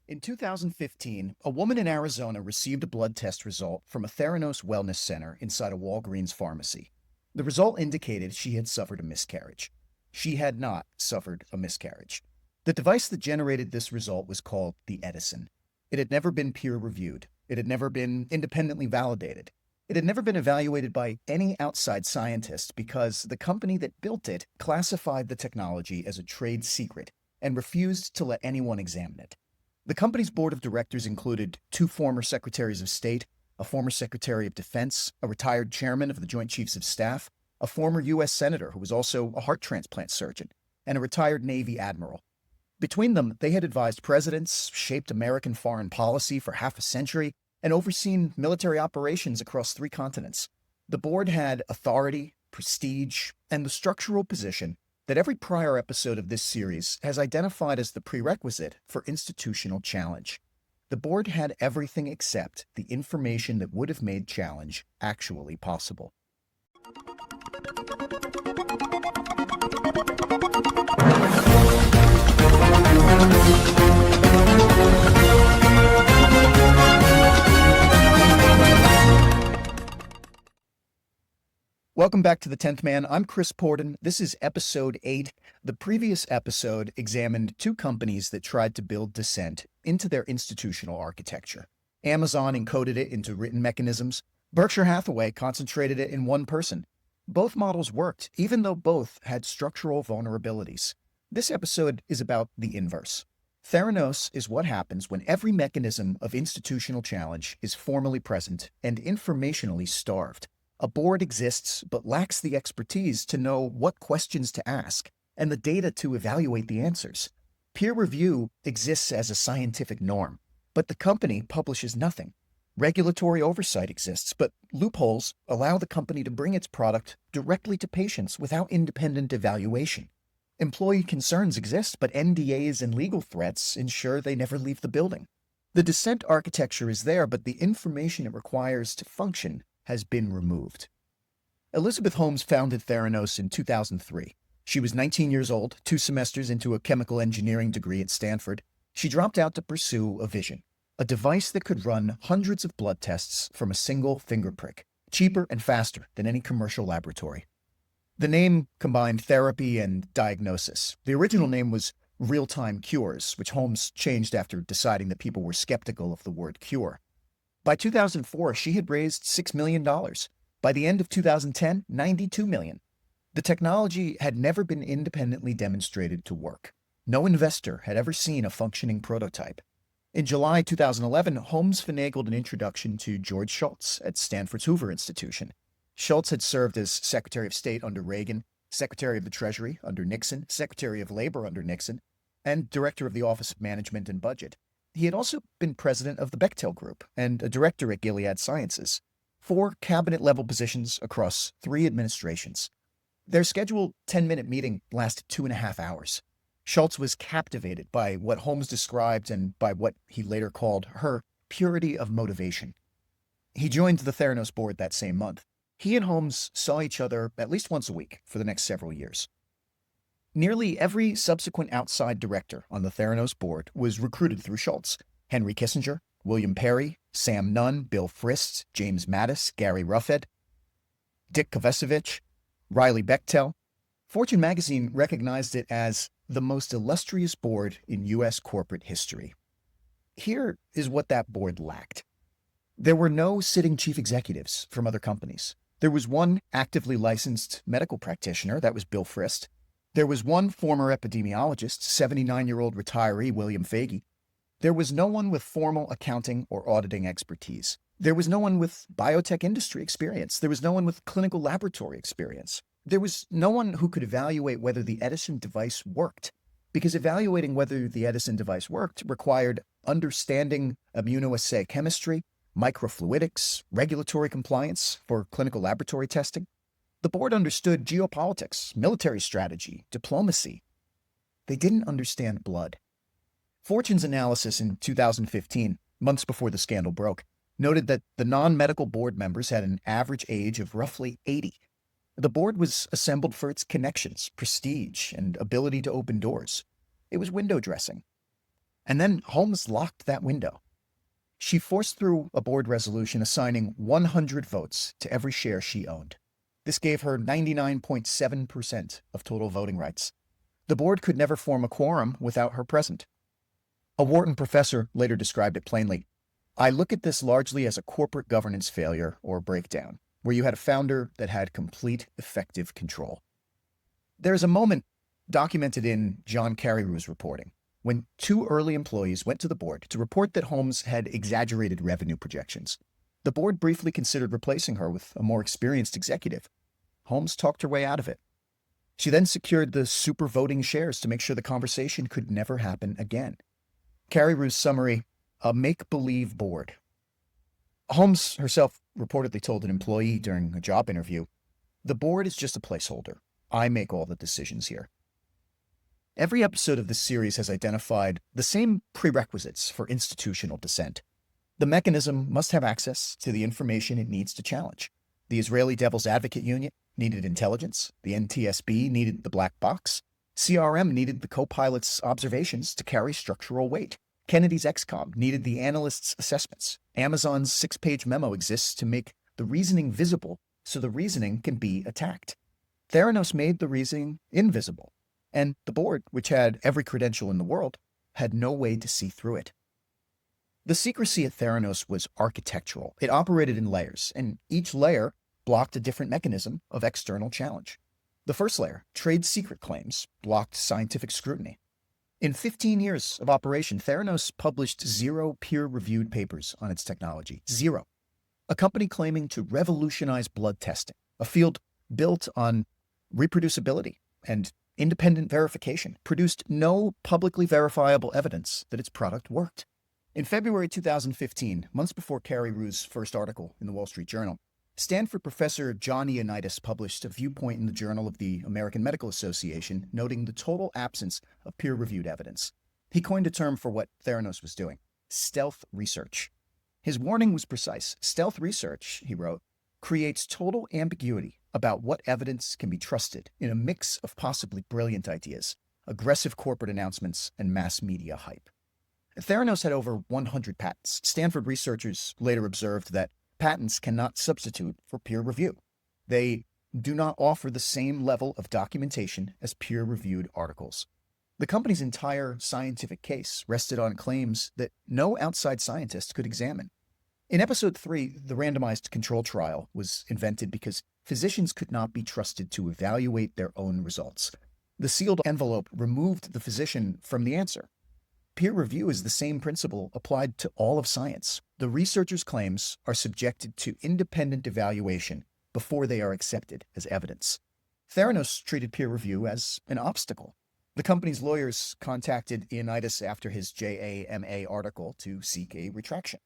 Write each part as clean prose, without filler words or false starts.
In 2015, a woman in Arizona received a blood test result from a Theranos wellness center inside a Walgreens pharmacy. The result indicated she had suffered a miscarriage. She had not suffered a miscarriage. The device that generated this result was called the Edison. It had never been peer-reviewed. It had never been independently validated. It had never been evaluated by any outside scientist because the company that built it classified the technology as a trade secret and refused to let anyone examine it. The company's board of directors included two former Secretaries of State, a former Secretary of Defense, a retired chairman of the Joint Chiefs of Staff, a former U.S. Senator who was also a heart transplant surgeon, and a retired Navy admiral. Between them, they had advised presidents, shaped American foreign policy for half a century, and overseen military operations across 3 continents. The board had authority, prestige, and the structural position that every prior episode of this series has identified as the prerequisite for institutional challenge. The board had everything except the information that would have made challenge actually possible. Welcome back to The 10th Man. I'm Chris Porden. This is episode 8. The previous episode examined 2 companies that tried to build DISSENT into their institutional architecture. Amazon encoded it into written mechanisms. Berkshire Hathaway concentrated it in one person. Both models worked, even though both had structural vulnerabilities. This episode is about the inverse. Theranos is what happens when every mechanism of institutional challenge is formally present and informationally starved. A board exists but lacks the expertise to know what questions to ask and the data to evaluate the answers. Peer review exists as a scientific norm, but the company publishes nothing. Regulatory oversight exists, but loopholes allow the company to bring its product directly to patients without independent evaluation. Employee concerns exist, but NDAs and legal threats ensure they never leave the building. The DISSENT architecture is there, but the information it requires to function has been removed. Elizabeth Holmes founded Theranos in 2003. She was 19 years old, 2 semesters into a chemical engineering degree at Stanford. She dropped out to pursue a vision, a device that could run hundreds of blood tests from a single finger prick, cheaper and faster than any commercial laboratory. The name combined therapy and diagnosis. The original name was Real-Time Cures, which Holmes changed after deciding that people were skeptical of the word cure. By 2004, she had raised $6 million. By the end of 2010, $92 million. The technology had never been independently demonstrated to work. No investor had ever seen a functioning prototype. In July 2011, Holmes finagled an introduction to George Shultz at Stanford's Hoover Institution. Shultz had served as Secretary of State under Reagan, Secretary of the Treasury under Nixon, Secretary of Labor under Nixon, and Director of the Office of Management and Budget. He had also been president of the Bechtel Group and a director at Gilead Sciences, 4 cabinet-level positions across 3 administrations. Their scheduled 10-minute meeting lasted 2.5 hours. Shultz was captivated by what Holmes described and by what he later called her purity of motivation. He joined the Theranos board that same month. He and Holmes saw each other at least once a week for the next several years. Nearly every subsequent outside director on the Theranos board was recruited through Shultz. Henry Kissinger, William Perry, Sam Nunn, Bill Frist, James Mattis, Gary Ruffhead, Dick Kovacevich, Riley Bechtel. Fortune magazine recognized it as the most illustrious board in U.S. corporate history. Here is what that board lacked. There were no sitting chief executives from other companies. There was one actively licensed medical practitioner, that was Bill Frist. There was one former epidemiologist, 79-year-old retiree William Fagey. There was no one with formal accounting or auditing expertise. There was no one with biotech industry experience. There was no one with clinical laboratory experience. There was no one who could evaluate whether the Edison device worked, because evaluating whether the Edison device worked required understanding immunoassay chemistry, microfluidics, regulatory compliance for clinical laboratory testing. The board understood geopolitics, military strategy, diplomacy. They didn't understand blood. Fortune's analysis in 2015, months before the scandal broke, noted that the non-medical board members had an average age of roughly 80. The board was assembled for its connections, prestige, and ability to open doors. It was window dressing. And then Holmes locked that window. She forced through a board resolution assigning 100 votes to every share she owned. This gave her 99.7% of total voting rights. The board could never form a quorum without her present. A Wharton professor later described it plainly. I look at this largely as a corporate governance failure or breakdown, where you had a founder that had complete effective control. There's a moment documented in John Carreyrou's reporting when two early employees went to the board to report that Holmes had exaggerated revenue projections. The board briefly considered replacing her with a more experienced executive. Holmes talked her way out of it. She then secured the super voting shares to make sure the conversation could never happen again. Carreyrou's summary, a make-believe board. Holmes herself reportedly told an employee during a job interview, the board is just a placeholder. I make all the decisions here. Every episode of this series has identified the same prerequisites for institutional dissent. The mechanism must have access to the information it needs to challenge. The Israeli Devil's Advocate Unit needed intelligence. The NTSB needed the black box. CRM needed the co-pilot's observations to carry structural weight. Kennedy's XCOM needed the analyst's assessments. Amazon's 6-page memo exists to make the reasoning visible so the reasoning can be attacked. Theranos made the reasoning invisible, and the board, which had every credential in the world, had no way to see through it. The secrecy at Theranos was architectural. It operated in layers, and each layer blocked a different mechanism of external challenge. The first layer, trade secret claims, blocked scientific scrutiny. In 15 years of operation, Theranos published 0 peer-reviewed papers on its technology. 0. A company claiming to revolutionize blood testing, a field built on reproducibility and independent verification, produced no publicly verifiable evidence that its product worked. In February 2015, months before Carreyrou's first article in the Wall Street Journal, Stanford professor John Ioannidis published a viewpoint in the Journal of the American Medical Association noting the total absence of peer-reviewed evidence. He coined a term for what Theranos was doing: stealth research. His warning was precise. Stealth research, he wrote, creates total ambiguity about what evidence can be trusted in a mix of possibly brilliant ideas, aggressive corporate announcements, and mass media hype. Theranos had over 100 patents. Stanford researchers later observed that patents cannot substitute for peer review. They do not offer the same level of documentation as peer-reviewed articles. The company's entire scientific case rested on claims that no outside scientist could examine. In episode 3, the randomized control trial was invented because physicians could not be trusted to evaluate their own results. The sealed envelope removed the physician from the answer. Peer review is the same principle applied to all of science. The researcher's claims are subjected to independent evaluation before they are accepted as evidence. Theranos treated peer review as an obstacle. The company's lawyers contacted Ioannidis after his JAMA article to seek a retraction.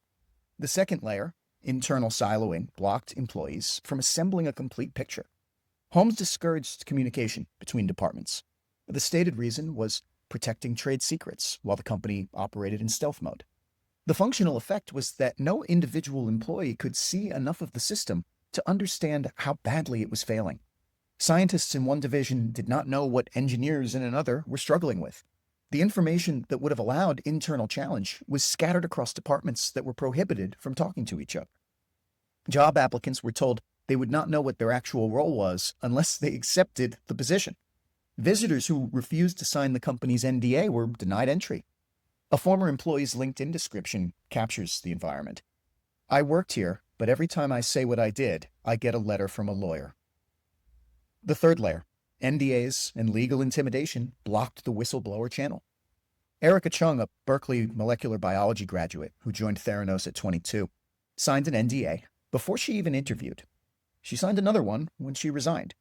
The second layer, internal siloing, blocked employees from assembling a complete picture. Holmes discouraged communication between departments. The stated reason was protecting trade secrets while the company operated in stealth mode. The functional effect was that no individual employee could see enough of the system to understand how badly it was failing. Scientists in one division did not know what engineers in another were struggling with. The information that would have allowed internal challenge was scattered across departments that were prohibited from talking to each other. Job applicants were told they would not know what their actual role was unless they accepted the position. Visitors who refused to sign the company's NDA were denied entry. A former employee's LinkedIn description captures the environment. I worked here, but every time I say what I did, I get a letter from a lawyer. The third layer, NDAs and legal intimidation, blocked the whistleblower channel. Erica Chung, a Berkeley molecular biology graduate who joined Theranos at 22, signed an NDA before she even interviewed. She signed another one when she resigned.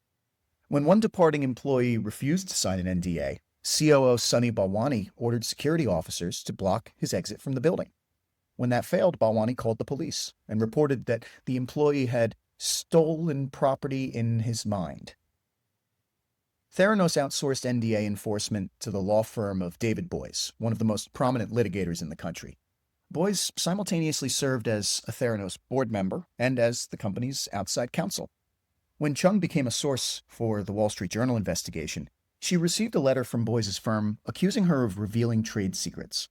When one departing employee refused to sign an NDA, COO Sunny Balwani ordered security officers to block his exit from the building. When that failed, Balwani called the police and reported that the employee had stolen property in his mind. Theranos outsourced NDA enforcement to the law firm of David Boies, one of the most prominent litigators in the country. Boies simultaneously served as a Theranos board member and as the company's outside counsel. When Chung became a source for the Wall Street Journal investigation, she received a letter from Boies' firm accusing her of revealing trade secrets.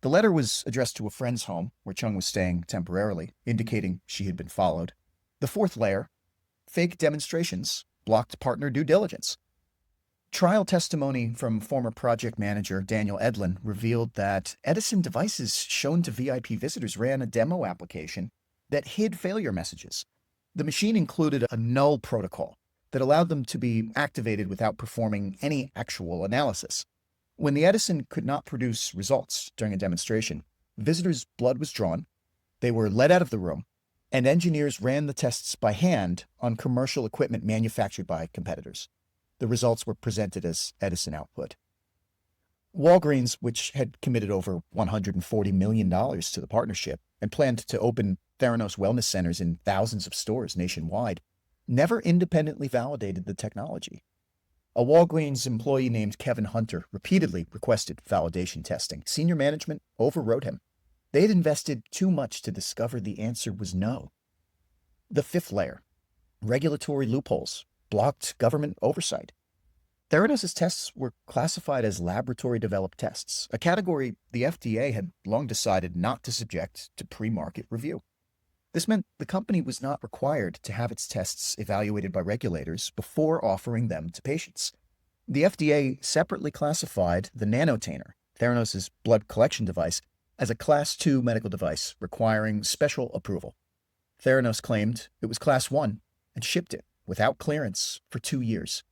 The letter was addressed to a friend's home where Chung was staying temporarily, indicating she had been followed. The fourth layer, fake demonstrations, blocked partner due diligence. Trial testimony from former project manager Daniel Edlin revealed that Edison devices shown to VIP visitors ran a demo application that hid failure messages. The machine included a null protocol that allowed them to be activated without performing any actual analysis. When the Edison could not produce results during a demonstration, visitors' blood was drawn, they were led out of the room, and engineers ran the tests by hand on commercial equipment manufactured by competitors. The results were presented as Edison output. Walgreens, which had committed over $140 million to the partnership and planned to open Theranos wellness centers in thousands of stores nationwide, never independently validated the technology. A Walgreens employee named Kevin Hunter repeatedly requested validation testing. Senior management overrode him. They had invested too much to discover the answer was no. The fifth layer, regulatory loopholes, blocked government oversight. Theranos' tests were classified as laboratory-developed tests, a category the FDA had long decided not to subject to pre-market review. This meant the company was not required to have its tests evaluated by regulators before offering them to patients. The FDA separately classified the nanotainer, Theranos' blood collection device, as a Class 2 medical device requiring special approval. Theranos claimed it was Class 1 and shipped it without clearance for 2 years.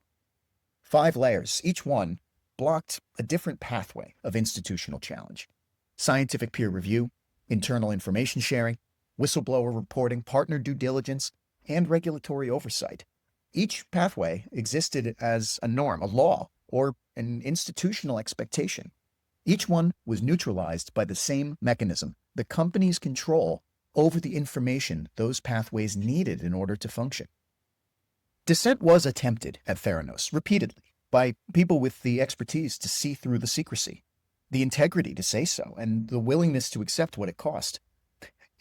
5 layers, each one blocked a different pathway of institutional challenge. Scientific peer review, internal information sharing, whistleblower reporting, partner due diligence, and regulatory oversight. Each pathway existed as a norm, a law, or an institutional expectation. Each one was neutralized by the same mechanism, the company's control over the information those pathways needed in order to function. Dissent was attempted at Theranos repeatedly by people with the expertise to see through the secrecy, the integrity to say so, and the willingness to accept what it cost.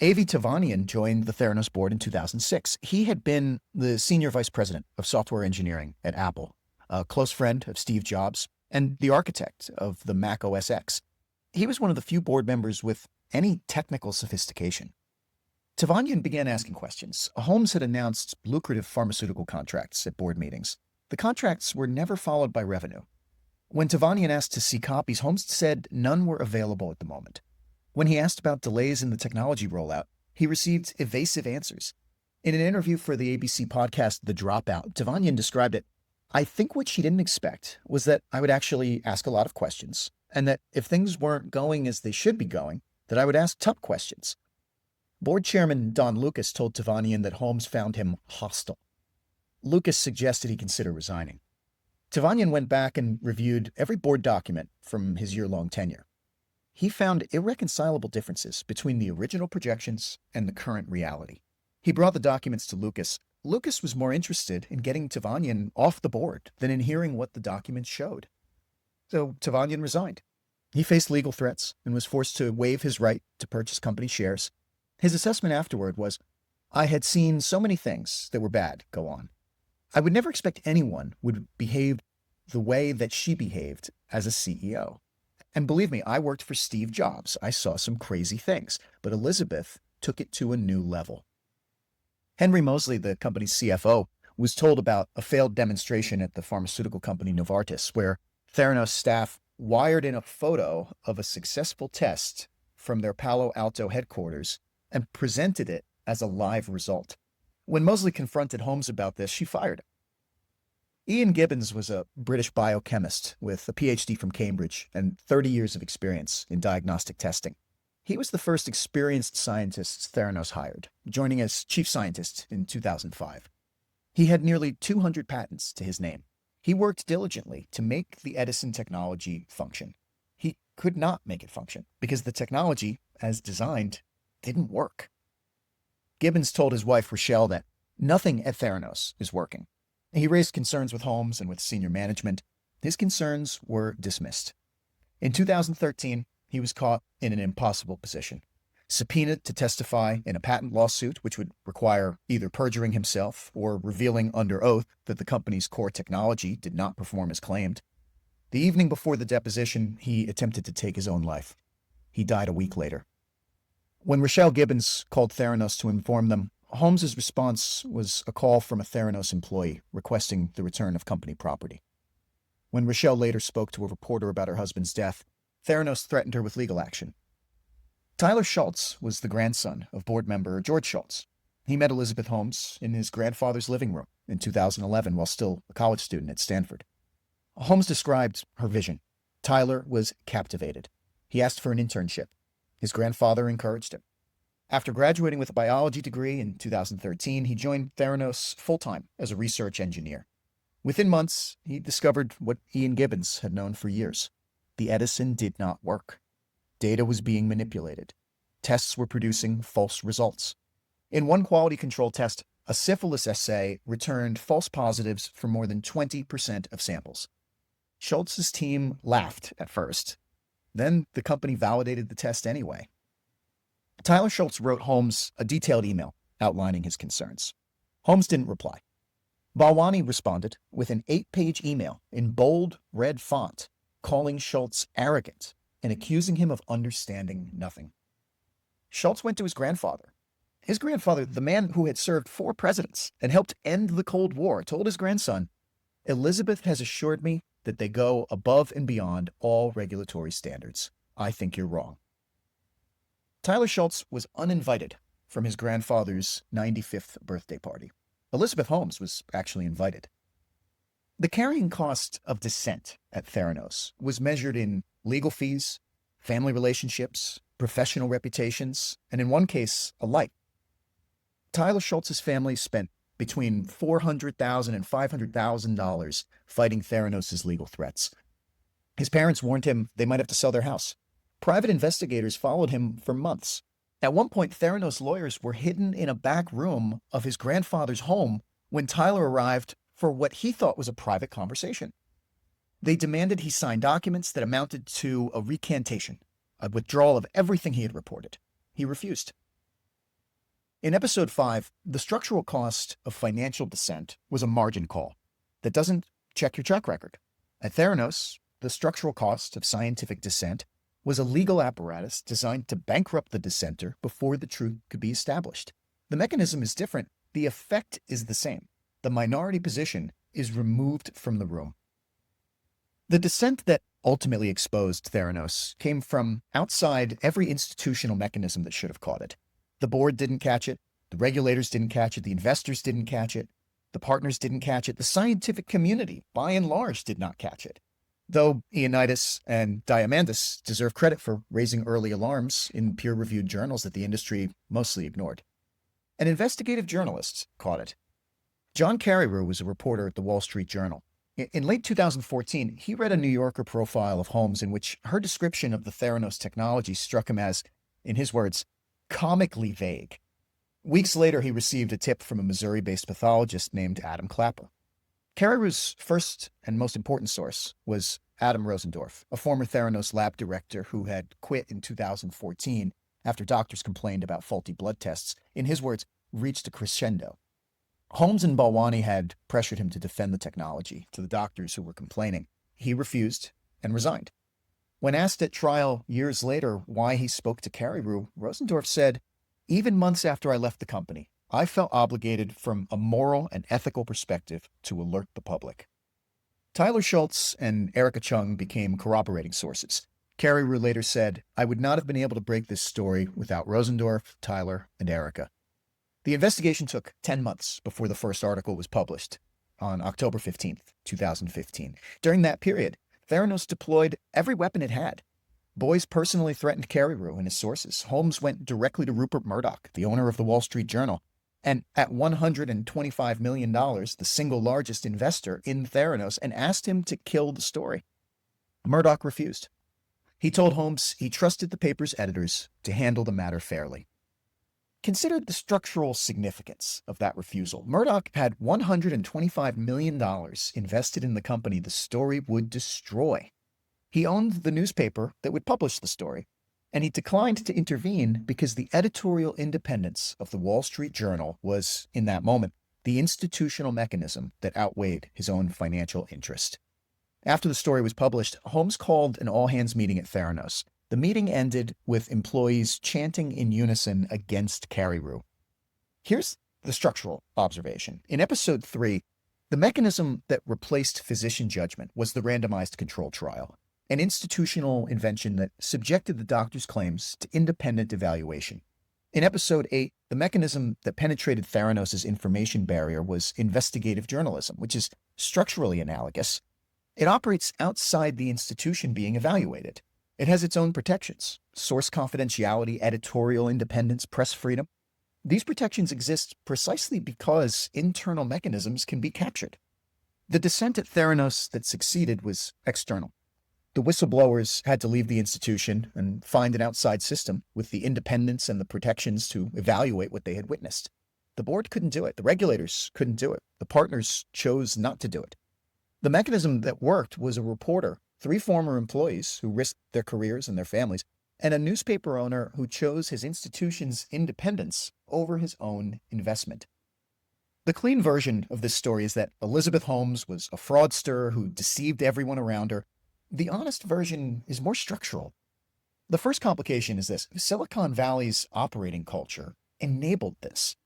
Avi Tavanian joined the Theranos board in 2006. He had been the senior vice president of software engineering at Apple, a close friend of Steve Jobs, and the architect of the Mac OS X. He was one of the few board members with any technical sophistication. Tavanian began asking questions. Holmes had announced lucrative pharmaceutical contracts at board meetings. The contracts were never followed by revenue. When Tavanian asked to see copies, Holmes said none were available at the moment. When he asked about delays in the technology rollout, he received evasive answers. In an interview for the ABC podcast The Dropout, Tavanian described it, "I think what she didn't expect was that I would actually ask a lot of questions, and that if things weren't going as they should be going, that I would ask tough questions." Board chairman Don Lucas told Tavanian that Holmes found him hostile. Lucas suggested he consider resigning. Tavanian went back and reviewed every board document from his year-long tenure. He found irreconcilable differences between the original projections and the current reality. He brought the documents to Lucas. Lucas was more interested in getting Tavanian off the board than in hearing what the documents showed. So Tavanian resigned. He faced legal threats and was forced to waive his right to purchase company shares. His assessment afterward was, "I had seen so many things that were bad go on. I would never expect anyone would behave the way that she behaved as a CEO. And believe me, I worked for Steve Jobs. I saw some crazy things, but Elizabeth took it to a new level." Henry Moseley, the company's CFO, was told about a failed demonstration at the pharmaceutical company Novartis, where Theranos staff wired in a photo of a successful test from their Palo Alto headquarters and presented it as a live result. When Moseley confronted Holmes about this, she fired him. Ian Gibbons was a British biochemist with a PhD from Cambridge and 30 years of experience in diagnostic testing. He was the first experienced scientist Theranos hired, joining as chief scientist in 2005. He had nearly 200 patents to his name. He worked diligently to make the Edison technology function. He could not make it function because the technology, as designed, didn't work. Gibbons told his wife, Rochelle, that nothing at Theranos is working. He raised concerns with Holmes and with senior management. His concerns were dismissed. In 2013, he was caught in an impossible position, subpoenaed to testify in a patent lawsuit, which would require either perjuring himself or revealing under oath that the company's core technology did not perform as claimed. The evening before the deposition, he attempted to take his own life. He died a week later. When Rochelle Gibbons called Theranos to inform them, Holmes's response was a call from a Theranos employee requesting the return of company property. When Rochelle later spoke to a reporter about her husband's death, Theranos threatened her with legal action. Tyler Schultz was the grandson of board member George Schultz. He met Elizabeth Holmes in his grandfather's living room in 2011 while still a college student at Stanford. Holmes described her vision. Tyler was captivated. He asked for an internship. His grandfather encouraged him. After graduating with a biology degree in 2013, he joined Theranos full-time as a research engineer. Within months, he discovered what Ian Gibbons had known for years. The Edison did not work. Data was being manipulated. Tests were producing false results. In one quality control test, a syphilis assay returned false positives for more than 20% of samples. Schultz's team laughed at first. Then the company validated the test anyway. Tyler Schultz wrote Holmes a detailed email outlining his concerns. Holmes didn't reply. Balwani responded with an 8-page email in bold red font, calling Schultz arrogant and accusing him of understanding nothing. Schultz went to his grandfather. His grandfather, the man who had served 4 presidents and helped end the Cold War, told his grandson, "Elizabeth has assured me that they go above and beyond all regulatory standards. I think you're wrong." Tyler Schultz was uninvited from his grandfather's 95th birthday party. Elizabeth Holmes was actually invited. The carrying cost of dissent at Theranos was measured in legal fees, family relationships, professional reputations, and in one case, a life. Tyler Schultz's family spent between $400,000 and $500,000 fighting Theranos' legal threats. His parents warned him they might have to sell their house. Private investigators followed him for months. At one point, Theranos lawyers were hidden in a back room of his grandfather's home when Tyler arrived for what he thought was a private conversation. They demanded he sign documents that amounted to a recantation, a withdrawal of everything he had reported. He refused. In episode 5, the structural cost of financial dissent was a margin call that doesn't check your track record. At Theranos, the structural cost of scientific dissent was a legal apparatus designed to bankrupt the dissenter before the truth could be established. The mechanism is different. The effect is the same. The minority position is removed from the room. The dissent that ultimately exposed Theranos came from outside every institutional mechanism that should have caught it. The board didn't catch it. The regulators didn't catch it. The investors didn't catch it. The partners didn't catch it. The scientific community, by and large, did not catch it. Though Ioannidis and Diamandis deserve credit for raising early alarms in peer-reviewed journals that the industry mostly ignored. And investigative journalists caught it. John Carreyrou was a reporter at the Wall Street Journal. In late 2014, he read a New Yorker profile of Holmes in which her description of the Theranos technology struck him as, in his words, comically vague. Weeks later, he received a tip from a Missouri-based pathologist named Adam Clapper. Carreyrou's first and most important source was Adam Rosendorf, a former Theranos lab director who had quit in 2014 after doctors complained about faulty blood tests, in his words, reached a crescendo. Holmes and Balwani had pressured him to defend the technology to the doctors who were complaining. He refused and resigned. When asked at trial years later why he spoke to Carreyrou, Rosendorf said, "Even months after I left the company, I felt obligated from a moral and ethical perspective to alert the public." Tyler Schultz and Erica Chung became corroborating sources. Carreyrou later said, "I would not have been able to break this story without Rosendorf, Tyler, and Erica." The investigation took 10 months before the first article was published on October 15th, 2015. During that period, Theranos deployed every weapon it had. Boyes personally threatened Carreyrou and his sources. Holmes went directly to Rupert Murdoch, the owner of the Wall Street Journal, and at $125 million, the single largest investor in Theranos, and asked him to kill the story. Murdoch refused. He told Holmes he trusted the paper's editors to handle the matter fairly. Consider the structural significance of that refusal. Murdoch had $125 million invested in the company the story would destroy. He owned the newspaper that would publish the story, and he declined to intervene because the editorial independence of the Wall Street Journal was, in that moment, the institutional mechanism that outweighed his own financial interest. After the story was published, Holmes called an all-hands meeting at Theranos. The meeting ended with employees chanting in unison against Carrie. Here's the structural observation. In episode 3, the mechanism that replaced physician judgment was the randomized control trial, an institutional invention that subjected the doctor's claims to independent evaluation. In episode 8, the mechanism that penetrated Theranos' information barrier was investigative journalism, which is structurally analogous. It operates outside the institution being evaluated. It has its own protections: source confidentiality, editorial independence, press freedom. These protections exist precisely because internal mechanisms can be captured. The dissent at Theranos that succeeded was external. The whistleblowers had to leave the institution and find an outside system with the independence and the protections to evaluate what they had witnessed. The board couldn't do it. The regulators couldn't do it. The partners chose not to do it. The mechanism that worked was a reporter, 3 former employees who risked their careers and their families, and a newspaper owner who chose his institution's independence over his own investment. The clean version of this story is that Elizabeth Holmes was a fraudster who deceived everyone around her. The honest version is more structural. The first complication is this: Silicon Valley's operating culture enabled this.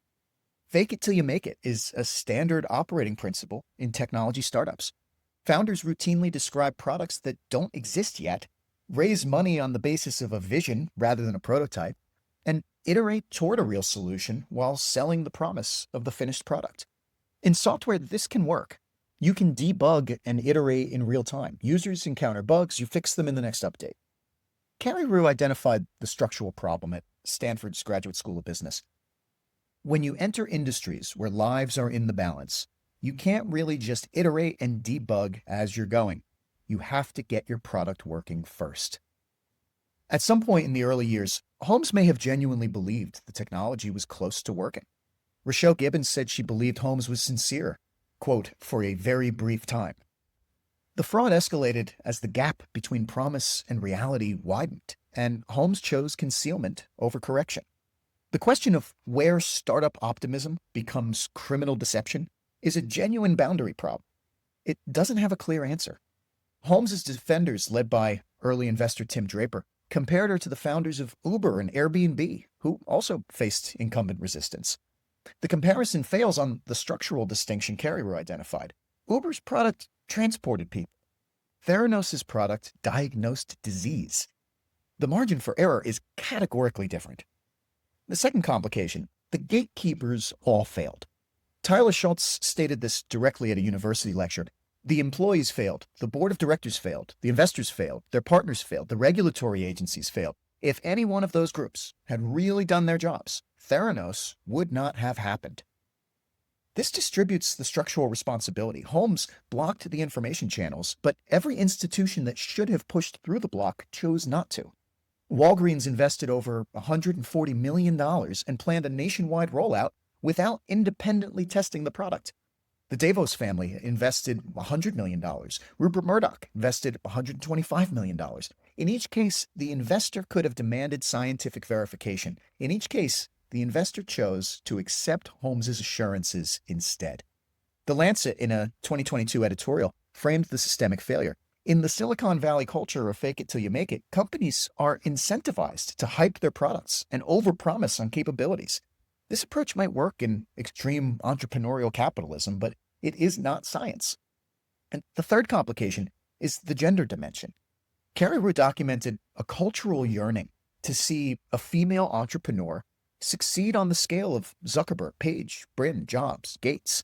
Fake it till you make it is a standard operating principle in technology startups. Founders routinely describe products that don't exist yet, raise money on the basis of a vision rather than a prototype, and iterate toward a real solution while selling the promise of the finished product. In software, this can work. You can debug and iterate in real time. Users encounter bugs, you fix them in the next update. Carrie identified the structural problem at Stanford's Graduate School of Business. When you enter industries where lives are in the balance, you can't really just iterate and debug as you're going. You have to get your product working first. At some point in the early years, Holmes may have genuinely believed the technology was close to working. Rochelle Gibbons said she believed Holmes was sincere, quote, for a very brief time. The fraud escalated as the gap between promise and reality widened, and Holmes chose concealment over correction. The question of where startup optimism becomes criminal deception is a genuine boundary problem. It doesn't have a clear answer. Holmes's defenders, led by early investor Tim Draper, compared her to the founders of Uber and Airbnb, who also faced incumbent resistance. The comparison fails on the structural distinction Carrie identified. Uber's product transported people. Theranos' product diagnosed disease. The margin for error is categorically different. The second complication: the gatekeepers all failed. Tyler Schultz stated this directly at a university lecture. The employees failed, the board of directors failed, the investors failed, their partners failed, the regulatory agencies failed. If any one of those groups had really done their jobs, Theranos would not have happened. This distributes the structural responsibility. Holmes blocked the information channels, but every institution that should have pushed through the block chose not to. Walgreens invested over $140 million and planned a nationwide rollout without independently testing the product. The Davos family invested $100 million. Rupert Murdoch invested $125 million. In each case, the investor could have demanded scientific verification. In each case, the investor chose to accept Holmes's assurances instead. The Lancet, in a 2022 editorial, framed the systemic failure. In the Silicon Valley culture of fake it till you make it, companies are incentivized to hype their products and overpromise on capabilities. This approach might work in extreme entrepreneurial capitalism, but it is not science. And the third complication is the gender dimension. Carrie documented a cultural yearning to see a female entrepreneur succeed on the scale of Zuckerberg, Page, Brin, Jobs, Gates.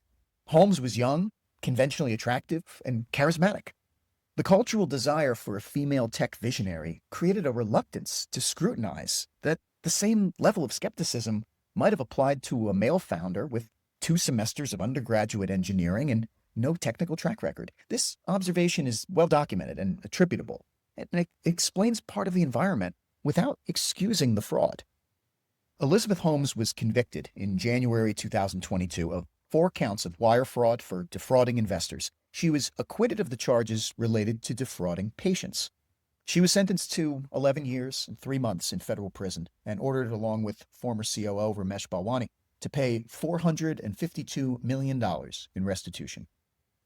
Holmes was young, conventionally attractive, and charismatic. The cultural desire for a female tech visionary created a reluctance to scrutinize that the same level of skepticism might have applied to a male founder with 2 semesters of undergraduate engineering and no technical track record. This observation is well documented and attributable, and it explains part of the environment without excusing the fraud. Elizabeth Holmes was convicted in January 2022 of 4 counts of wire fraud for defrauding investors. She was acquitted of the charges related to defrauding patients. She was sentenced to 11 years and 3 months in federal prison and ordered, along with former COO Ramesh Balwani, to pay $452 million in restitution.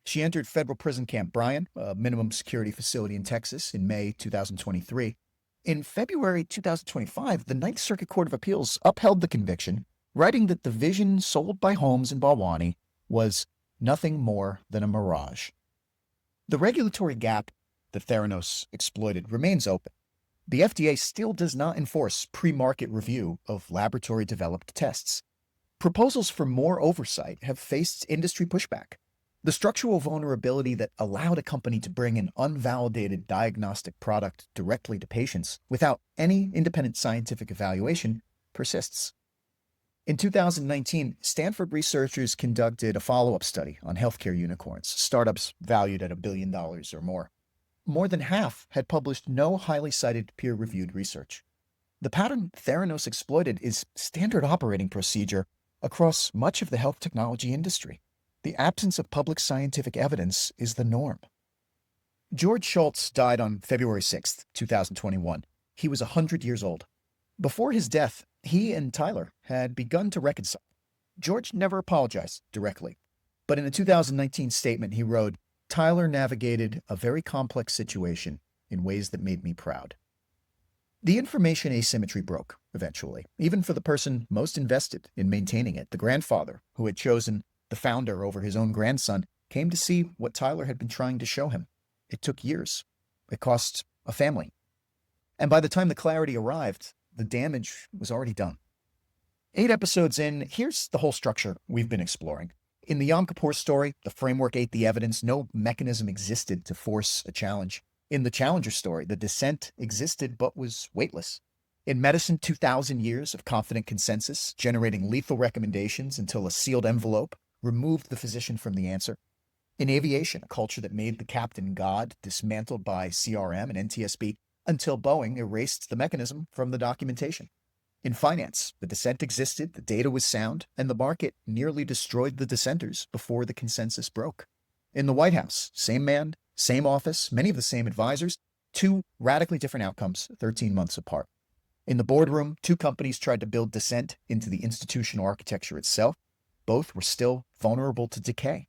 She entered federal prison Camp Bryan, a minimum security facility in Texas, in May 2023. In February 2025, the Ninth Circuit Court of Appeals upheld the conviction, writing that the vision sold by Holmes and Balwani was nothing more than a mirage. The regulatory gap that Theranos exploited remains open. The FDA still does not enforce pre-market review of laboratory-developed tests. Proposals for more oversight have faced industry pushback. The structural vulnerability that allowed a company to bring an unvalidated diagnostic product directly to patients without any independent scientific evaluation persists. In 2019, Stanford researchers conducted a follow-up study on healthcare unicorns, startups valued at $1 billion or more. More than half had published no highly cited peer-reviewed research. The pattern Theranos exploited is standard operating procedure across much of the health technology industry. The absence of public scientific evidence is the norm. George Shultz died on February 6, 2021. He was 100 years old. Before his death, he and Tyler had begun to reconcile. George never apologized directly, but in a 2019 statement he wrote, "Tyler navigated a very complex situation in ways that made me proud." The information asymmetry broke, eventually, even for the person most invested in maintaining it. The grandfather, who had chosen the founder over his own grandson, came to see what Tyler had been trying to show him. It took years. It cost a family. And by the time the clarity arrived, the damage was already done. 8 episodes in, here's the whole structure we've been exploring. In the Yom Kippur story, the framework ate the evidence. No mechanism existed to force a challenge. In the Challenger story, the dissent existed but was weightless. In medicine, 2,000 years of confident consensus, generating lethal recommendations until a sealed envelope removed the physician from the answer. In aviation, a culture that made the captain God, dismantled by CRM and NTSB, until Boeing erased the mechanism from the documentation. In finance, the dissent existed, the data was sound, and the market nearly destroyed the dissenters before the consensus broke. In the White House, same man, same office, many of the same advisors, 2 radically different outcomes 13 months apart. In the boardroom, 2 companies tried to build dissent into the institutional architecture itself. Both were still vulnerable to decay.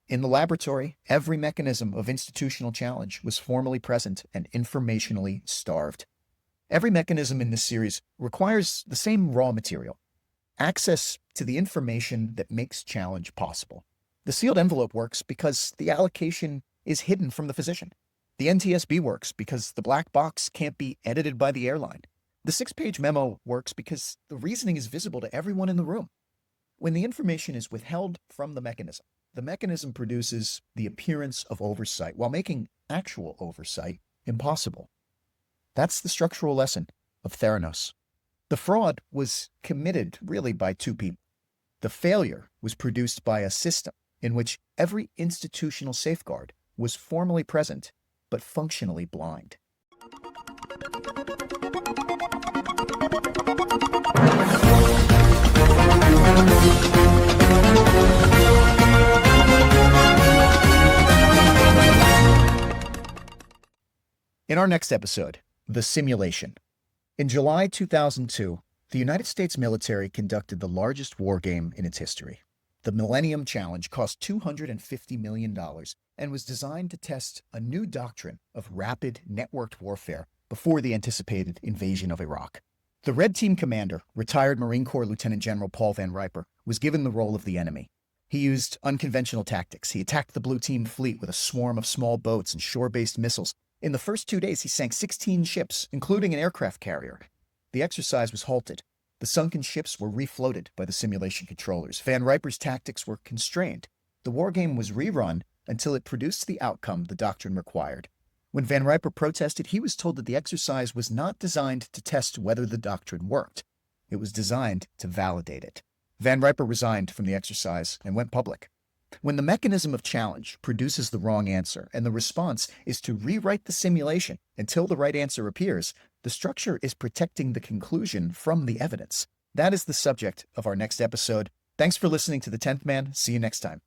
In the laboratory, every mechanism of institutional challenge was formally present and informationally starved. Every mechanism in this series requires the same raw material: access to the information that makes challenge possible. The sealed envelope works because the allocation is hidden from the physician. The NTSB works because the black box can't be edited by the airline. The 6-page memo works because the reasoning is visible to everyone in the room. When the information is withheld from the mechanism produces the appearance of oversight while making actual oversight impossible. That's the structural lesson of Theranos. The fraud was committed really by 2 people. The failure was produced by a system in which every institutional safeguard was formally present but functionally blind. In our next episode, the simulation. In July 2002, the United States military conducted the largest war game in its history. The Millennium Challenge cost $250 million and was designed to test a new doctrine of rapid networked warfare before the anticipated invasion of Iraq. The Red Team commander, retired Marine Corps Lieutenant General Paul Van Riper, was given the role of the enemy. He used unconventional tactics. He attacked the Blue Team fleet with a swarm of small boats and shore-based missiles. In the first 2 days, he sank 16 ships, including an aircraft carrier. The exercise was halted. The sunken ships were refloated by the simulation controllers. Van Riper's tactics were constrained. The war game was rerun until it produced the outcome the doctrine required. When Van Riper protested, he was told that the exercise was not designed to test whether the doctrine worked. It was designed to validate it. Van Riper resigned from the exercise and went public. When the mechanism of challenge produces the wrong answer and the response is to rewrite the simulation until the right answer appears, the structure is protecting the conclusion from the evidence. That is the subject of our next episode. Thanks for listening to The 10th Man. See you next time.